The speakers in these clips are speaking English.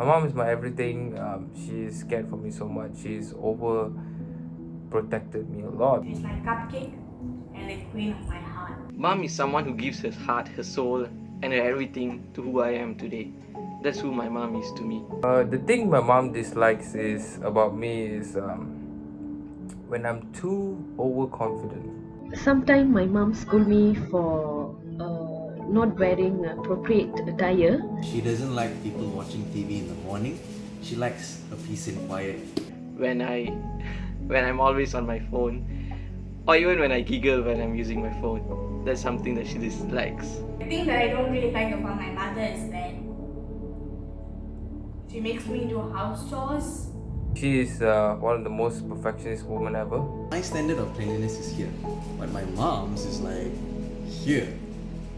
My mom is my everything. She's cared for me so much. She's over protected me a lot. She's my cupcake and the queen of my heart. Mom is someone who gives her heart, her soul, and her everything to who I am today. That's who my mom is to me. The thing my mom dislikes is about me is when I'm too overconfident. Sometimes my mom scold me for not wearing appropriate attire. She doesn't like people watching TV in the morning. She likes a peace and quiet. When I'm always on my phone, or even when I giggle when I'm using my phone, that's something that she dislikes. The thing that I don't really like about my mother is that she makes me do house chores. She is one of the most perfectionist women ever. My standard of cleanliness is here, but my mom's is like here.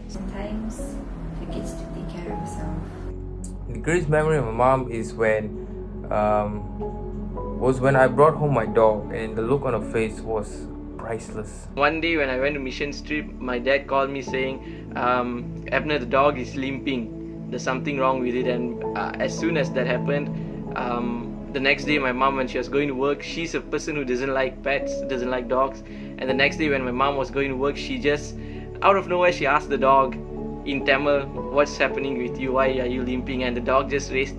Sometimes forgets to take care of herself. The greatest memory of my mom is when I brought home my dog, and the look on her face was priceless. One day when I went to mission trip, my dad called me saying, Abner, the dog is limping. There's something wrong with it. And as soon as that happened, the next day my mom, when she was going to work, she's a person who doesn't like pets, doesn't like dogs. And the next day when my mom was going to work, she just, out of nowhere, she asked the dog in Tamil, what's happening with you? Why are you limping? And the dog just raised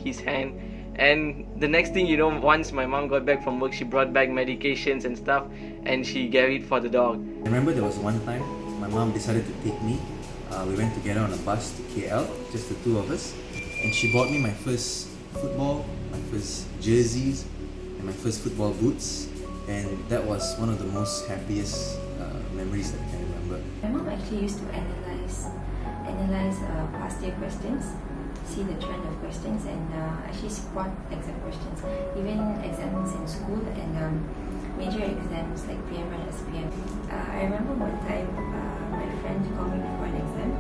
his hand. And the next thing you know, once my mom got back from work, she brought back medications and stuff, and she gave it for the dog. I remember there was one time my mom decided to take me. We went together on a bus to KL, just the two of us, and she bought me my first football, my first jerseys, and my first football boots, and that was one of the most happiest memories that I can remember. My mom actually used to analyze past year questions, see the trend of questions, and actually spot exam questions, even exams in school and major exams like PM and SPM. I remember one time my friend called me before an exam,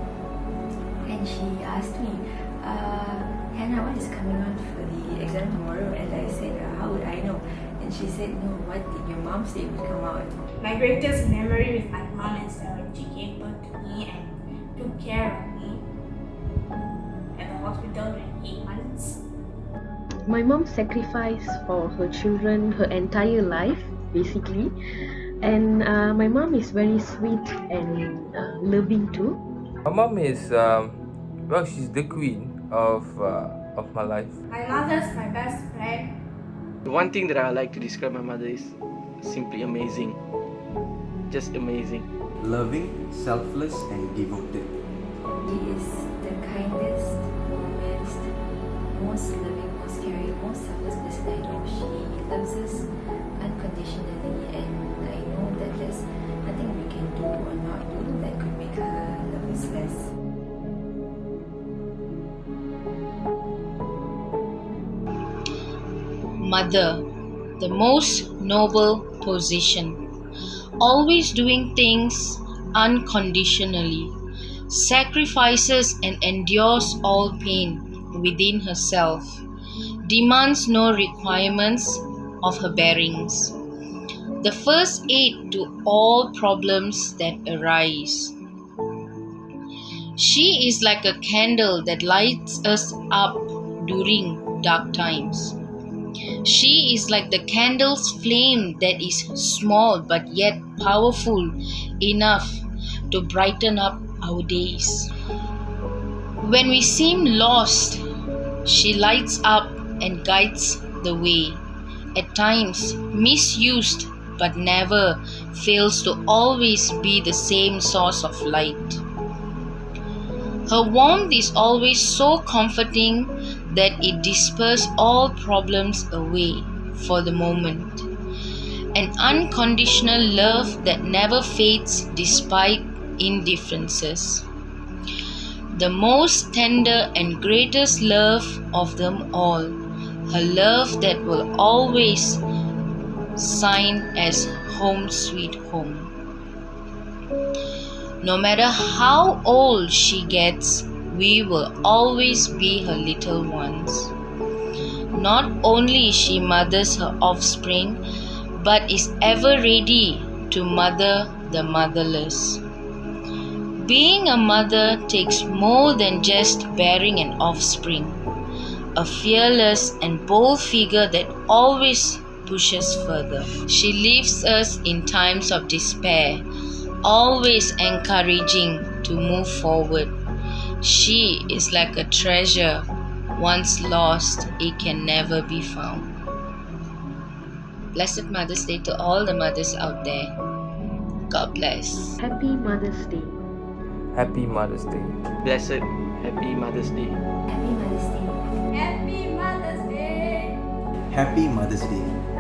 and she asked me, Hannah, what is coming on for the exam tomorrow? And I said, how would I know? And she said, no, what did your mom say would come out? My greatest memory with my mom is when she gave birth to me and took care of me at the hospital during 8 months. My mom sacrificed for her children her entire life, basically. And my mom is very sweet and loving too. My mom is, she's the queen of my life. My mother's my best friend. The one thing that I like to describe my mother is simply amazing. Just amazing. Loving, selfless, and devoted. She is the kindest, warmest, most loving, most caring, most selfless person I know. She loves us unconditionally, and I know that there's nothing we can do or not do that could make her love us less. Mother, the most noble position, always doing things unconditionally, sacrifices and endures all pain within herself, demands no requirements of her bearings, the first aid to all problems that arise. She is like a candle that lights us up during dark times. She is like the candle's flame that is small but yet powerful enough to brighten up our days. When we seem lost, she lights up and guides the way. At times misused, but never fails to always be the same source of light. Her warmth is always so comforting that it disperses all problems away for the moment. An unconditional love that never fades despite indifferences. The most tender and greatest love of them all, her love that will always sign as home sweet home. No matter how old she gets, we will always be her little ones. Not only she mothers her offspring, but is ever ready to mother the motherless. Being a mother takes more than just bearing an offspring. a fearless and bold figure that always pushes further. She leaves us in times of despair, always encouraging to move forward. She is like a treasure. Once lost, it can never be found. Blessed Mother's Day to all the mothers out there. God bless. Happy Mother's Day. Happy Mother's Day. Blessed, happy Mother's Day. Happy Mother's Day. Happy Mother's Day. Happy Mother's Day.